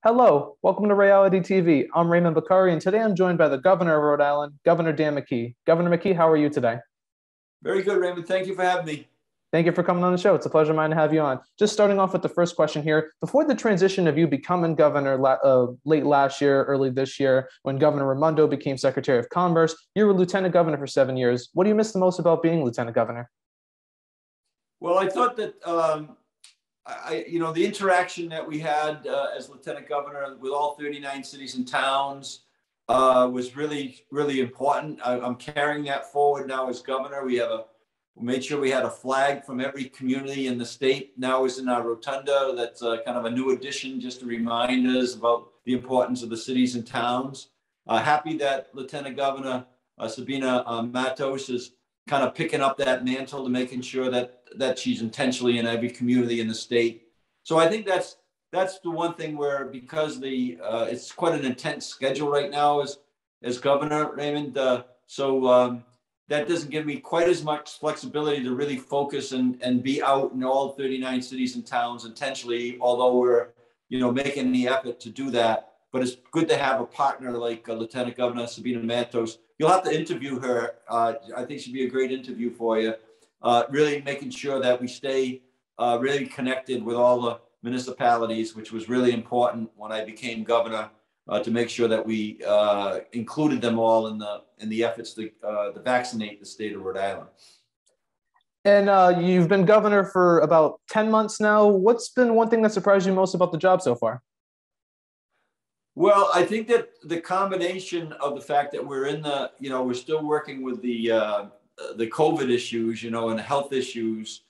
Hello, welcome to Ray-ality TV. I'm Raymond Bakari, and today I'm joined by the Governor of Rhode Island, Governor Dan McKee. Governor McKee, how are you today? Very good, Raymond. Thank you for having me. Thank you for coming on the show. It's a pleasure of mine to have you on. Just starting off with the first question here. Before the transition of you becoming governor late last year, early this year, when Governor Raimondo became Secretary of Commerce, you were Lieutenant Governor for 7 years. What do you miss the most about being Lieutenant Governor? Well, I thought that the interaction that we had as Lieutenant Governor with all 39 cities and towns was really, really important. I'm carrying that forward now as governor. We made sure we had a flag from every community in the state. Now is in our rotunda. That's kind of a new addition, just to remind us about the importance of the cities and towns. Happy that Lieutenant Governor Sabina Matos is kind of picking up that mantle to making sure that she's intentionally in every community in the state. So I think that's the one thing where, because it's quite an intense schedule right now as governor, Raymond. That doesn't give me quite as much flexibility to really focus and be out in all 39 cities and towns intentionally, although we're making the effort to do that. But it's good to have a partner like Lieutenant Governor Sabina Matos. You'll have to interview her. I think she'd be a great interview for you. Really making sure that we stay really connected with all the municipalities, which was really important when I became governor, to make sure that we included them all in the efforts to vaccinate the state of Rhode Island. And you've been governor for about 10 months now. What's been one thing that surprised you most about the job so far? Well, I think that the combination of the fact that we're still working with the COVID issues, and the health issues.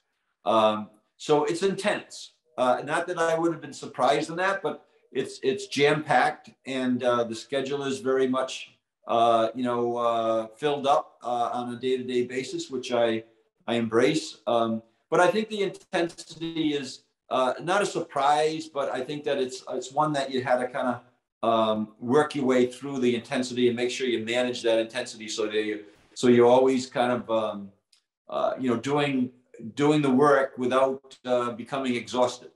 So it's intense. Not that I would have been surprised in that, but it's jam-packed, and the schedule is very much filled up on a day-to-day basis, which I embrace. But I think the intensity is not a surprise, but I think that it's one that you had to kind of work your way through the intensity and make sure you manage that intensity so you're always kind of doing the work without becoming exhausted.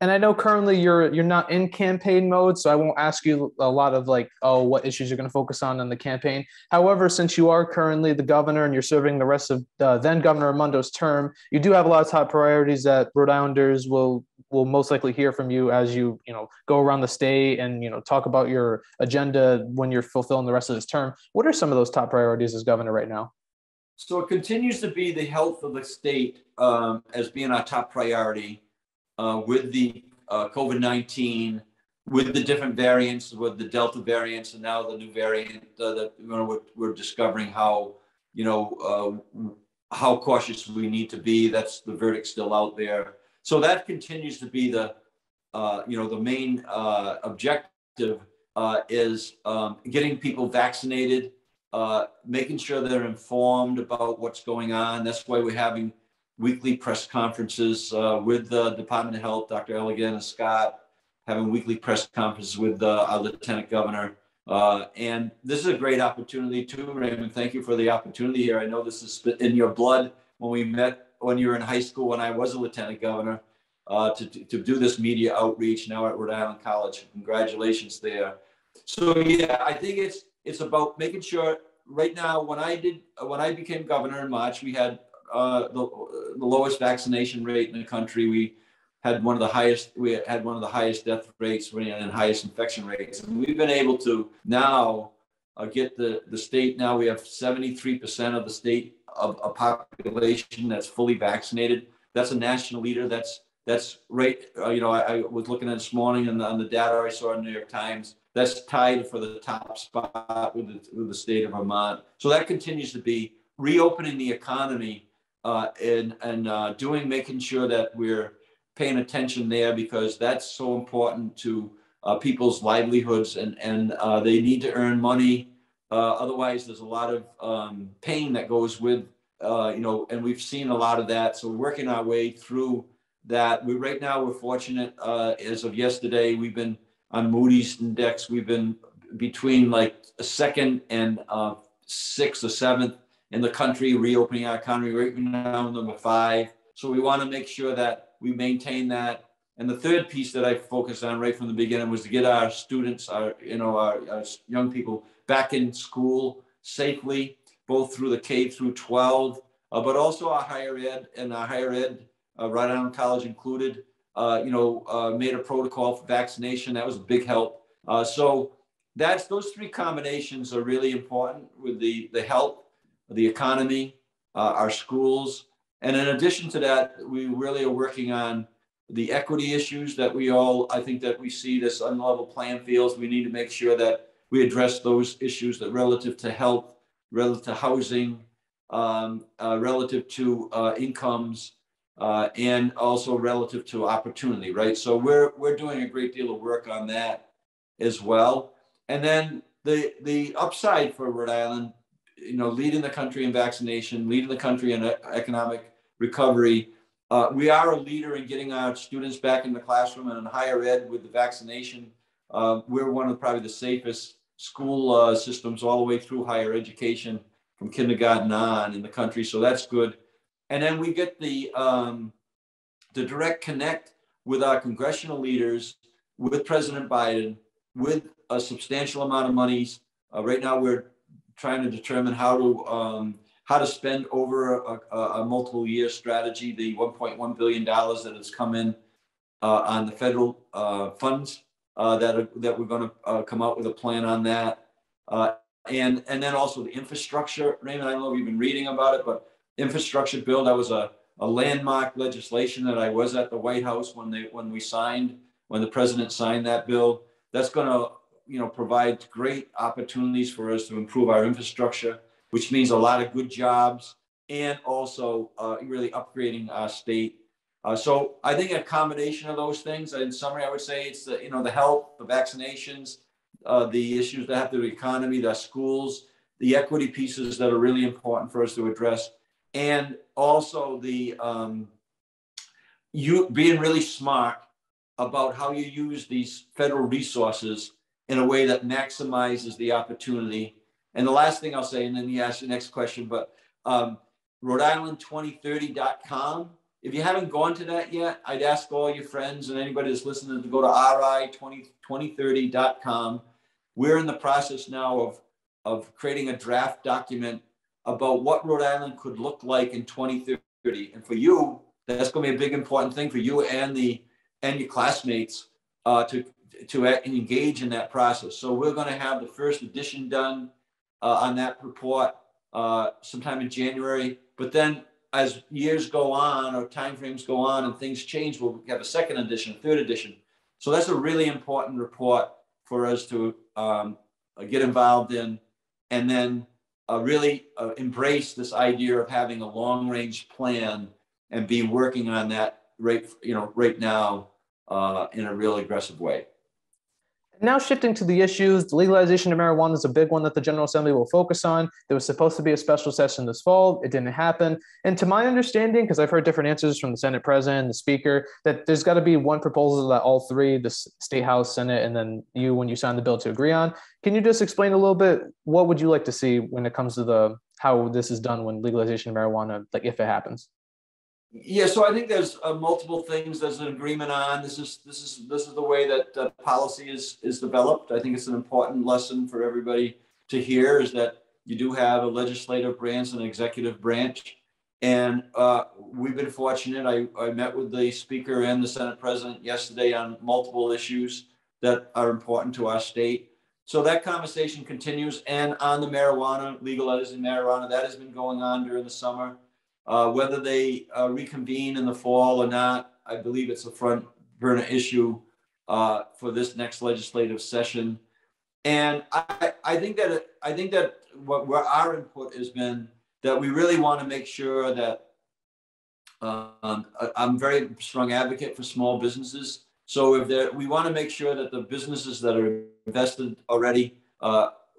And I know currently you're not in campaign mode, so I won't ask you a lot of what issues you're going to focus on in the campaign. However, since you are currently the governor and you're serving the rest of then Governor Raimondo's term, you do have a lot of top priorities that Rhode Islanders will most likely hear from you as you go around the state and talk about your agenda when you're fulfilling the rest of this term. What are some of those top priorities as governor right now? So it continues to be the health of the state as being our top priority. With the COVID-19, with the different variants, with the Delta variants, and now the new variant that we're discovering how cautious we need to be. That's the verdict still out there. So that continues to be the main objective is getting people vaccinated, making sure they're informed about what's going on. That's why we're having weekly press conferences with the Department of Health, Dr. Elegant and Scott, having weekly press conferences with our Lieutenant Governor. And this is a great opportunity too, Raymond. Thank you for the opportunity here. I know this is in your blood when we met when you were in high school, when I was a Lieutenant Governor, to do this media outreach now at Rhode Island College. Congratulations there. So yeah, I think it's about making sure right now, when I became governor in March, we had the lowest vaccination rate in the country. We had one of the highest death rates and highest infection rates. And we've been able to now get the state. Now we have 73% of the state of a population that's fully vaccinated. That's a national leader. That's right. I was looking at this morning on the data I saw in the New York Times. That's tied for the top spot with the state of Vermont. So that continues to be reopening the economy. Making sure that we're paying attention there, because that's so important to people's livelihoods, and they need to earn money. Otherwise, there's a lot of pain that goes with, and we've seen a lot of that. So we're working our way through that. Right now we're fortunate. As of yesterday, we've been on Moody's index. We've been between like a second and sixth or seventh in the country, reopening our economy. Right now, number 5. So we want to make sure that we maintain that. And the third piece that I focused on right from the beginning was to get our students, our young people back in school safely, both through the K through 12, but also our higher ed and our higher ed, Rhode Island College included, made a protocol for vaccination. That was a big help. So those three combinations are really important with the health, the economy, our schools. And in addition to that, we really are working on the equity issues that I think that we see this unlevel playing fields. We need to make sure that we address those issues that relative to health, relative to housing, relative to incomes, and also relative to opportunity, right? So we're doing a great deal of work on that as well. And then the upside for Rhode Island, leading the country in vaccination, leading the country in economic recovery. We are a leader in getting our students back in the classroom and in higher ed with the vaccination. We're one of probably the safest school systems all the way through higher education from kindergarten on in the country. So that's good. And then we get the direct connect with our congressional leaders, with President Biden, with a substantial amount of monies. Right now, we're trying to determine how to spend over a multiple year strategy, the $1.1 billion that has come in on the federal funds that we're going to come out with a plan on that. And then also the infrastructure. Raymond, I don't know if you've been reading about it, but infrastructure bill, that was a landmark legislation that I was at the White House when the president signed that bill. That's going to provide great opportunities for us to improve our infrastructure, which means a lot of good jobs and also really upgrading our state. So I think a combination of those things, in summary, I would say it's the health, the vaccinations, the issues that have to do with the economy, the schools, the equity pieces that are really important for us to address, and also the you being really smart about how you use these federal resources in a way that maximizes the opportunity. And the last thing I'll say, and then you ask the next question, but Rhode Island 2030.com. If you haven't gone to that yet, I'd ask all your friends and anybody that's listening to go to ri2030.com. We're in the process now of creating a draft document about what Rhode Island could look like in 2030. And for you, that's going to be a big important thing for you and your classmates to engage in that process. So we're going to have the first edition done on that report sometime in January. But then as years go on or timeframes go on and things change, we'll have a second edition, third edition. So that's a really important report for us to get involved in, and then really embrace this idea of having a long-range plan and be working on that right now in a really aggressive way. Now shifting to the issues, the legalization of marijuana is a big one that the General Assembly will focus on. There was supposed to be a special session this fall. It didn't happen. And to my understanding, because I've heard different answers from the Senate President, the Speaker, that there's got to be one proposal that all three, the State House, Senate, and then you, when you sign the bill, to agree on. Can you just explain a little bit, what would you like to see when it comes to how this is done when legalization of marijuana, like if it happens? Yeah, so I think there's multiple things. There's an agreement on this is the way that policy is developed. I think it's an important lesson for everybody to hear, is that you do have a legislative branch and an executive branch, and we've been fortunate. I met with the Speaker and the Senate President yesterday on multiple issues that are important to our state. So that conversation continues, and on the marijuana, legalizing marijuana, that has been going on during the summer. Whether they reconvene in the fall or not, I believe it's a front burner issue for this next legislative session. And I think that what our input has been, that we really want to make sure that I'm a very strong advocate for small businesses. So we want to make sure that the businesses that are invested already,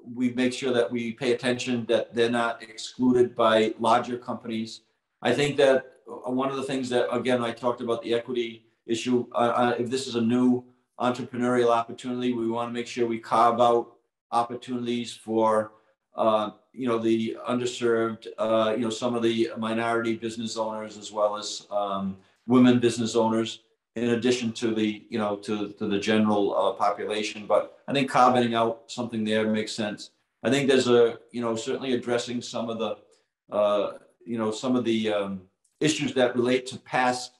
we make sure that we pay attention, that they're not excluded by larger companies. I think that one of the things that, again, I talked about the equity issue. If this is a new entrepreneurial opportunity, we want to make sure we carve out opportunities for, the underserved, some of the minority business owners, as well as women business owners. in addition to the, to the general population. But I think carving out something there makes sense. I think there's certainly addressing some of the, issues that relate to past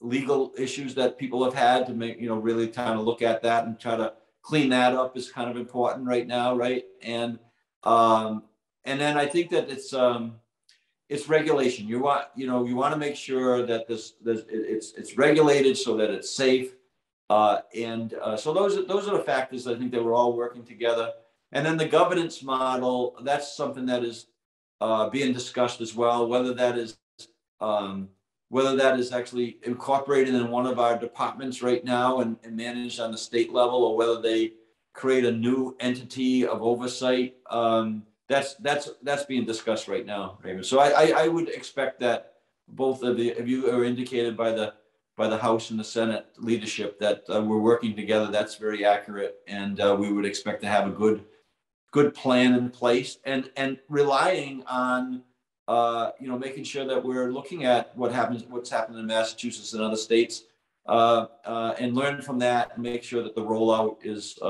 legal issues that people have had to make, really kind of look at that and try to clean that up is kind of important right now, right? And then I think that it's regulation. You want to make sure that it's regulated so that it's safe. So those are the factors I think that we're all working together. And then the governance model, that's something that is being discussed as well, whether that is actually incorporated in one of our departments right now and managed on the state level, or whether they create a new entity of oversight. That's being discussed right now, Raymond. So I would expect that both of you are indicated by the House and the Senate leadership that we're working together. That's very accurate, and we would expect to have a good plan in place, and relying on making sure that we're looking at what's happening in Massachusetts and other states, and learn from that and make sure that the rollout is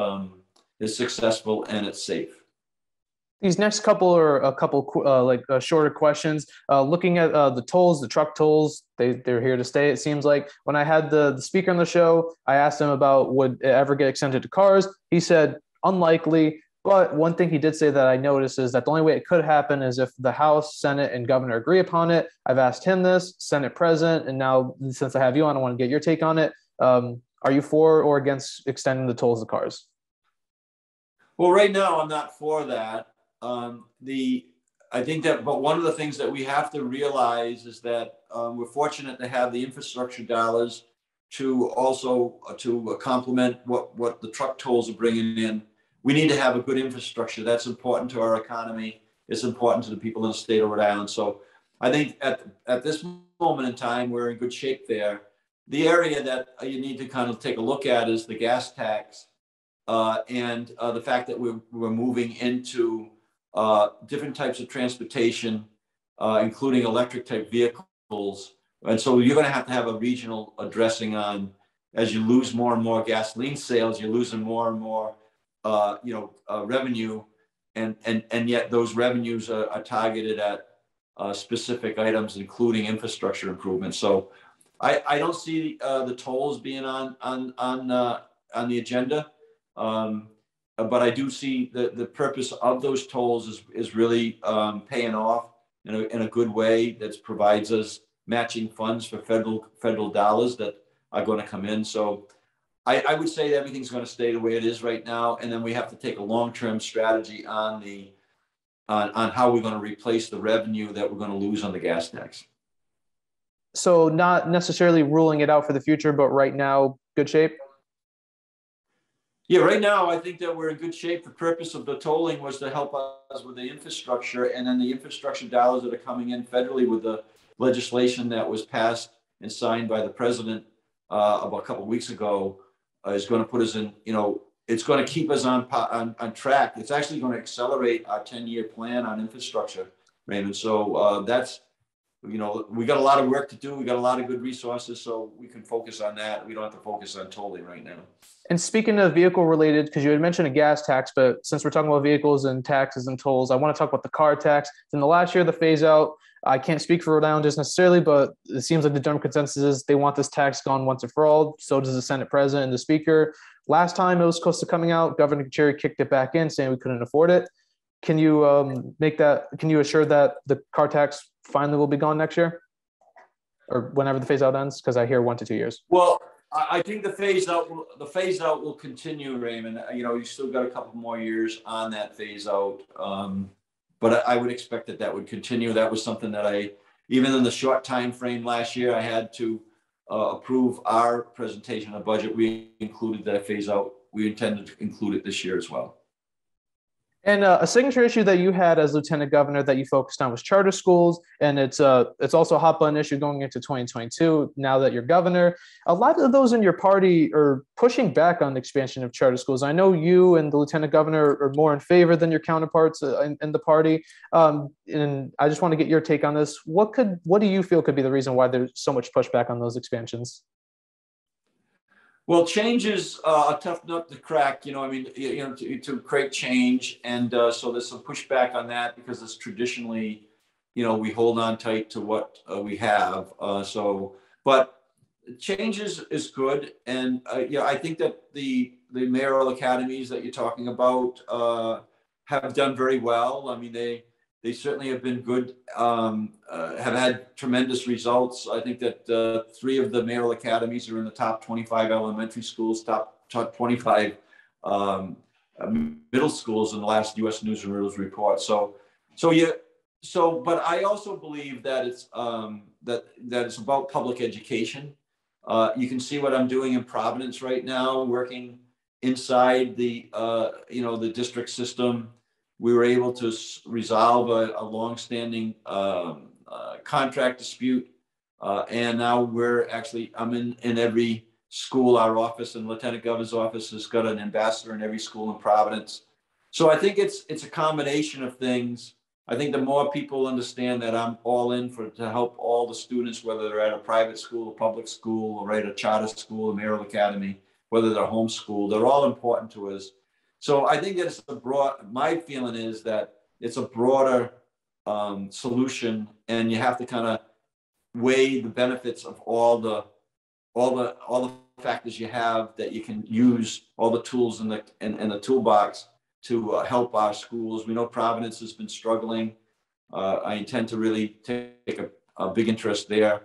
successful and it's safe. These next couple are a couple shorter questions. Looking at the tolls, the truck tolls, they're here to stay. It seems like when I had the speaker on the show, I asked him about would it ever get extended to cars. He said unlikely. But one thing he did say that I noticed is that the only way it could happen is if the House, Senate, and Governor agree upon it. I've asked him this, Senate President, and now since I have you on, I want to get your take on it. Are you for or against extending the tolls to cars? Well, right now I'm not for that. I think that, but one of the things that we have to realize is that we're fortunate to have the infrastructure dollars to also to complement what the truck tolls are bringing in. We need to have a good infrastructure. That's important to our economy. It's important to the people in the state of Rhode Island. So I think at this moment in time, we're in good shape there. The area that you need to kind of take a look at is the gas tax, and the fact that we're moving into different types of transportation, including electric type vehicles. And so you're going to have a regional addressing on, as you lose more and more gasoline sales, you're losing more and more revenue, and yet those revenues are targeted at specific items, including infrastructure improvements. So I don't see the tolls being on the agenda, but I do see the purpose of those tolls is really paying off in a good way that provides us matching funds for federal dollars that are going to come in. So I would say everything's going to stay the way it is right now, and then we have to take a long-term strategy on how we're going to replace the revenue that we're going to lose on the gas tax. So not necessarily ruling it out for the future, but right now, good shape? Yeah, right now I think that we're in good shape. The purpose of the tolling was to help us with the infrastructure, and then the infrastructure dollars that are coming in federally with the legislation that was passed and signed by the president about a couple of weeks ago is going to put us in, it's going to keep us on track. It's actually going to accelerate our 10-year plan on infrastructure, Raymond. So that's, we got a lot of work to do. We got a lot of good resources, so we can focus on that. We don't have to focus on tolling right now. And speaking of vehicle related, because you had mentioned a gas tax, but since we're talking about vehicles and taxes and tolls, I want to talk about the car tax. In the last year, the phase out, I can't speak for Rhode Island just necessarily, but it seems like the general consensus is they want this tax gone once and for all. So does the Senate President and the Speaker. Last time it was close to coming out, Governor McKee kicked it back in, saying we couldn't afford it. Can you Can you assure that the car tax finally will be gone next year, or whenever the phase out ends? Because I hear 1 to 2 years. Well, I think the phase out will continue, Raymond. You still got a couple more years on that phase out. But I would expect that would continue. That was something that even in the short time frame last year, I had to approve our presentation of budget. We included that phase out. We intended to include it this year as well. And a signature issue that you had as Lieutenant Governor that you focused on was charter schools, and it's also a hot button issue going into 2022. Now that you're governor, a lot of those in your party are pushing back on the expansion of charter schools. I know you and the Lieutenant Governor are more in favor than your counterparts in the party, and I just want to get your take on this. What do you feel could be the reason why there's so much pushback on those expansions? Well, change is a tough nut to crack. I mean, to create change, and so there's some pushback on that because it's traditionally, we hold on tight to what we have. But change is good, and I think that the mayoral academies that you're talking about have done very well. I mean, they certainly have been good, have had tremendous results. I think that 3 of the mayoral academies are in the top 25 elementary schools, top 25 middle schools in the last U.S. News and World Report. But I also believe that it's about public education. You can see what I'm doing in Providence right now, working inside the district system. We were able to resolve a longstanding contract dispute, and now I'm in every school. Our office and Lieutenant Governor's office has got an ambassador in every school in Providence. So I think it's a combination of things. I think the more people understand that I'm all in to help all the students, whether they're at a private school, a public school, or at a charter school, a mayoral academy, whether they're homeschooled, they're all important to us. So I think that my feeling is that it's a broader solution, and you have to kind of weigh the benefits of all the factors you have, that you can use all the tools in the toolbox to help our schools. We know Providence has been struggling. I intend to really take a big interest there.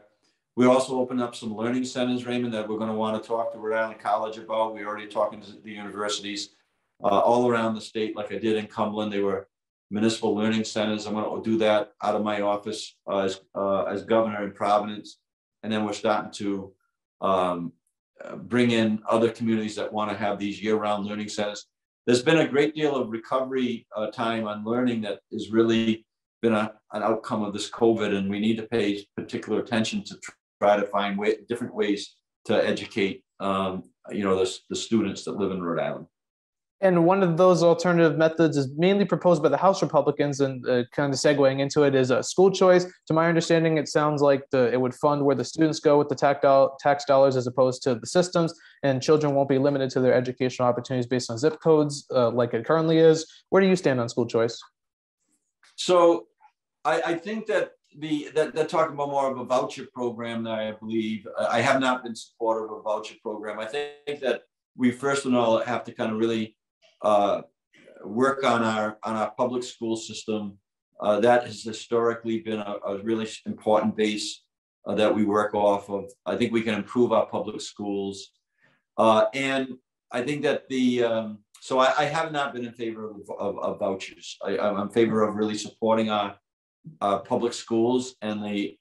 We also opened up some learning centers, Raymond, that we're going to want to talk to Rhode Island College about. We're already talking to the universities all around the state, like I did in Cumberland. They were municipal learning centers. I'm going to do that out of my office as governor in Providence. And then we're starting to bring in other communities that want to have these year-round learning centers. There's been a great deal of recovery time on learning that has really been an outcome of this COVID, and we need to pay particular attention to try to find different ways to educate the students that live in Rhode Island. And one of those alternative methods is mainly proposed by the House Republicans, and kind of segueing into it is school choice. To my understanding, it sounds like it would fund where the students go with the tax dollars as opposed to the systems, and children won't be limited to their educational opportunities based on zip codes like it currently is. Where do you stand on school choice? So I think that they're talking about more of a voucher program that I believe. I have not been supportive of a voucher program. I think that we first of all have to kind of really work on our public school system. That has historically been a really important base that we work off of. I think we can improve our public schools, and I think that so I have not been in favor of vouchers. I'm in favor of really supporting our public schools, and I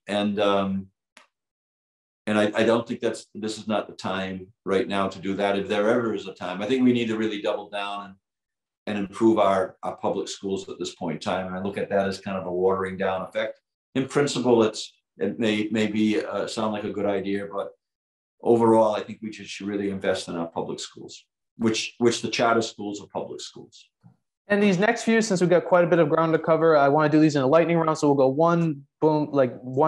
don't think this is not the time right now to do that, if there ever is a time. I think we need to really double down and improve our public schools at this point in time. And I look at that as kind of a watering down effect. In principle, it may sound like a good idea, but overall, I think we should really invest in our public schools, which the charter schools are public schools. And these next few, since we've got quite a bit of ground to cover, I want to do these in a lightning round. So we'll go one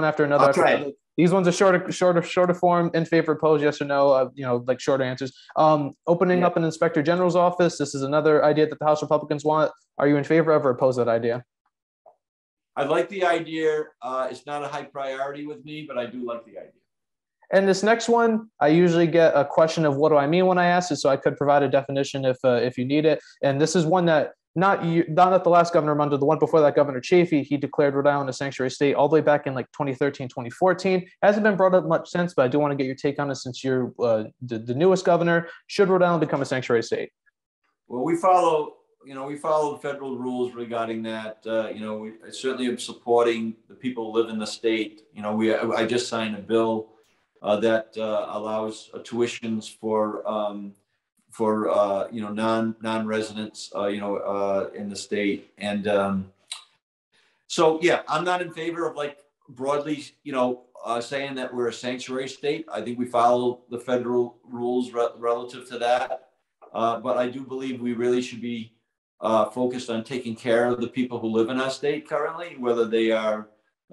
after another. I'll try it. These ones are shorter form, in favor, opposed, yes or no, like shorter answers. Opening up an inspector general's office. This is another idea that the House Republicans want. Are you in favor of or oppose that idea? I like the idea. It's not a high priority with me, but I do like the idea. And this next one, I usually get a question of what do I mean when I ask it, so I could provide a definition if you need it. And this is one that not that the last governor under the one before that, Governor Chafee, he declared Rhode Island a sanctuary state all the way back in like 2013, 2014. Hasn't been brought up much since, but I do want to get your take on it since you're the newest governor. Should Rhode Island become a sanctuary state? Well, we follow the federal rules regarding that. We certainly am supporting the people who live in the state. I just signed a bill that allows tuitions for non-residents in the state. And so yeah, I'm not in favor of like broadly saying that we're a sanctuary state. I think we follow the federal rules relative to that, but I do believe we really should be focused on taking care of the people who live in our state currently, whether they are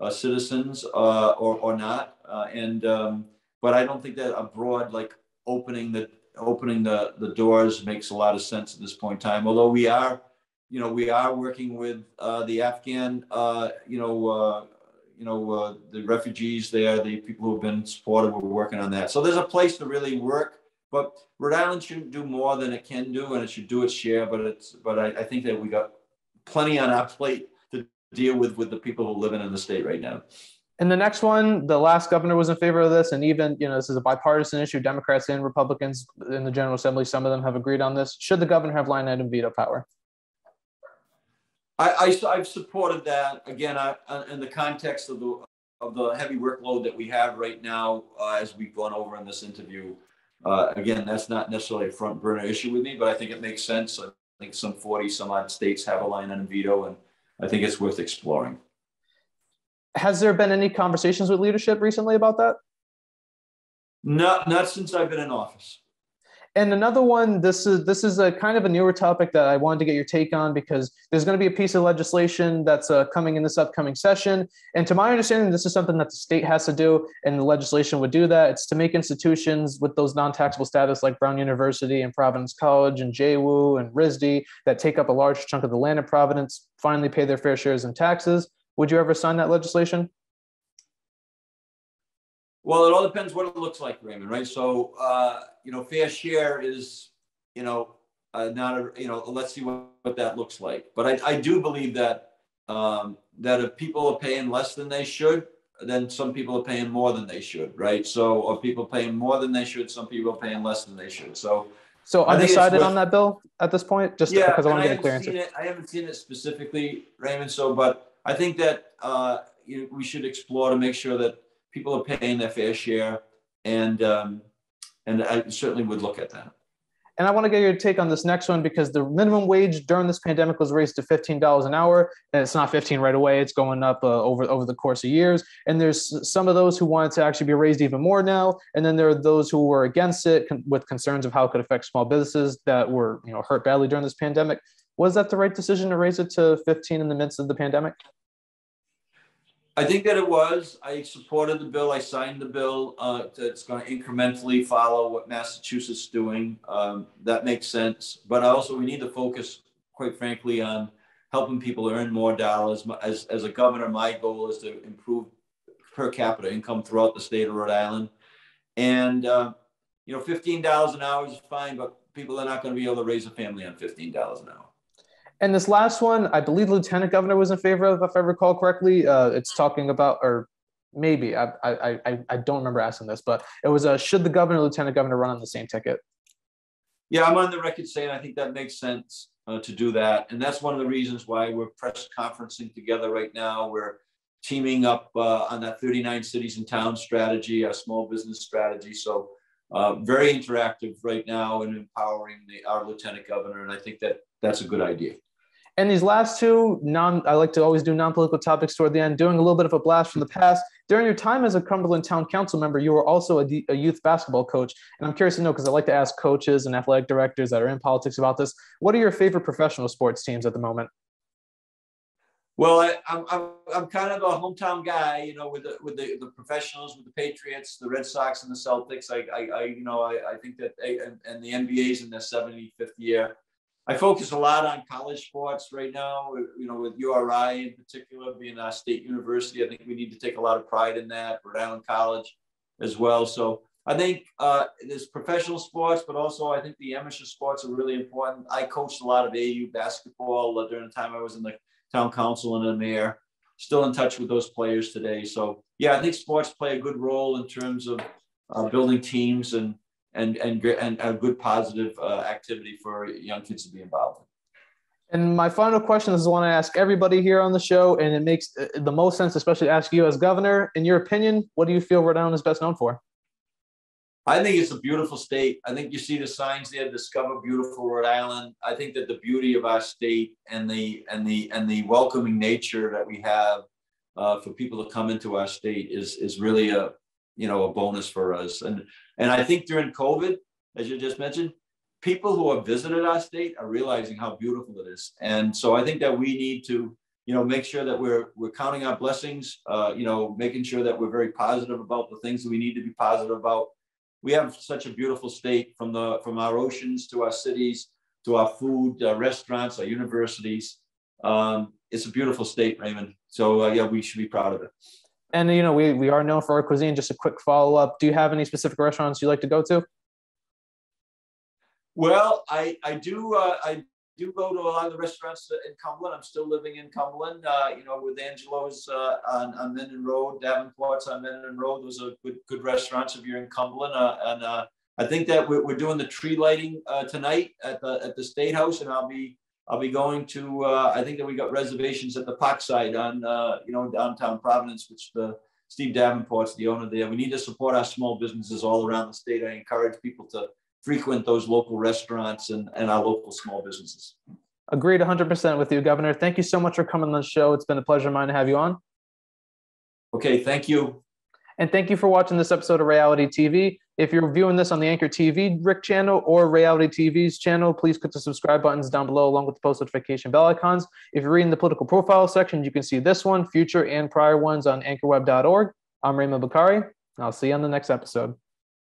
citizens or not. But I don't think that a broad like opening opening the doors makes a lot of sense at this point in time. Although we are, we are working with the Afghan, the refugees there, the people who have been supportive. We're working on that. So there's a place to really work. But Rhode Island shouldn't do more than it can do, and it should do its share. But I think that we got plenty on our plate to deal with the people who are living in the state right now. And the next one, the last governor was in favor of this, and even, this is a bipartisan issue. Democrats and Republicans in the General Assembly, some of them have agreed on this. Should the governor have line item veto power? I've supported that. Again, in the context of the heavy workload that we have right now, as we've gone over in this interview. Again, that's not necessarily a front burner issue with me, but I think it makes sense. I think some 40 some odd states have a line item veto, and I think it's worth exploring. Has there been any conversations with leadership recently about that? Not since I've been in office. And another one, this is a kind of a newer topic that I wanted to get your take on, because there's going to be a piece of legislation that's coming in this upcoming session. And to my understanding, this is something that the state has to do, and the legislation would do that. It's to make institutions with those non-taxable status like Brown University and Providence College and JWU and RISD that take up a large chunk of the land in Providence finally pay their fair shares in taxes. Would you ever sign that legislation? Well, it all depends what it looks like, Raymond, right? So, fair share is, not let's see what that looks like. But I do believe that that if people are paying less than they should, then some people are paying more than they should, right? So, or people paying more than they should, some people are paying less than they should. So undecided on that bill at this point, just because I want to get a clear answer. I haven't seen it specifically, Raymond. But I think that we should explore to make sure that people are paying their fair share, and I certainly would look at that. And I want to get your take on this next one, because the minimum wage during this pandemic was raised to $15 an hour, and it's not 15 right away. It's going up over the course of years. And there's some of those who want it to actually be raised even more now. And then there are those who were against it with concerns of how it could affect small businesses that were hurt badly during this pandemic. Was that the right decision to raise it to 15 in the midst of the pandemic? I think that it was. I supported the bill. I signed the bill. It's going to incrementally follow what Massachusetts is doing. That makes sense. But we need to focus, quite frankly, on helping people earn more dollars. As a governor, my goal is to improve per capita income throughout the state of Rhode Island. And, $15 an hour is fine, but people are not going to be able to raise a family on $15 an hour. And this last one, I believe Lieutenant Governor was in favor of, if I recall correctly. It's talking about, or maybe, I don't remember asking this, but it was should the governor, Lieutenant Governor run on the same ticket? Yeah, I'm on the record saying I think that makes sense to do that. And that's one of the reasons why we're press conferencing together right now. We're teaming up on that 39 cities and towns strategy, our small business strategy. So very interactive right now and empowering our Lieutenant Governor. And I think that that's a good idea. And these last two, I like to always do non-political topics toward the end, doing a little bit of a blast from the past. During your time as a Cumberland Town Council member, you were also a youth basketball coach. And I'm curious to know, because I like to ask coaches and athletic directors that are in politics about this, what are your favorite professional sports teams at the moment? Well, I'm kind of a hometown guy, with the professionals, with the Patriots, the Red Sox, and the Celtics. I think that and the NBA's in their 75th year. I focus a lot on college sports right now, with URI in particular being our state university. I think we need to take a lot of pride in that, Rhode Island College as well. So I think there's professional sports, but also I think the amateur sports are really important. I coached a lot of AU basketball during the time I was in the town council and the mayor. Still in touch with those players today. So yeah, I think sports play a good role in terms of building teams and a good positive activity for young kids to be involved in. And my final question is the one I ask everybody here on the show, and it makes the most sense, especially to ask you as governor. In your opinion, what do you feel Rhode Island is best known for? I think it's a beautiful state. I think you see the signs there, Discover Beautiful Rhode Island. I think that the beauty of our state and the welcoming nature that we have for people to come into our state is really a bonus for us. And I think during COVID, as you just mentioned, people who have visited our state are realizing how beautiful it is. And so I think that we need to, make sure that we're counting our blessings, making sure that we're very positive about the things that we need to be positive about. we have such a beautiful state, from our oceans to our cities, to our food, our restaurants, our universities. It's a beautiful state, Raymond. So yeah, we should be proud of it. And we are known for our cuisine. Just a quick follow-up. Do you have any specific restaurants you like to go to? Well, I do go to a lot of the restaurants in Cumberland. I'm still living in Cumberland, with Angelo's on Minden Road, Davenport's on Minden Road. Those are good restaurants if you're in Cumberland. And I think that we're doing the tree lighting tonight at the State House, and I'll be going to. I think that we got reservations at the Parkside on downtown Providence, which Steve Davenport's the owner there. We need to support our small businesses all around the state. I encourage people to frequent those local restaurants and our local small businesses. Agreed 100% with you, Governor. Thank you so much for coming on the show. It's been a pleasure of mine to have you on. Okay, thank you. And thank you for watching this episode of Ray-ality TV. If you're viewing this on the Anchor TV Rick channel or Ray-ality TV's channel, please click the subscribe buttons down below along with the post notification bell icons. If you're reading the political profile section, you can see this one, future and prior ones on anchorweb.org. I'm Raymond Bakari, and I'll see you on the next episode.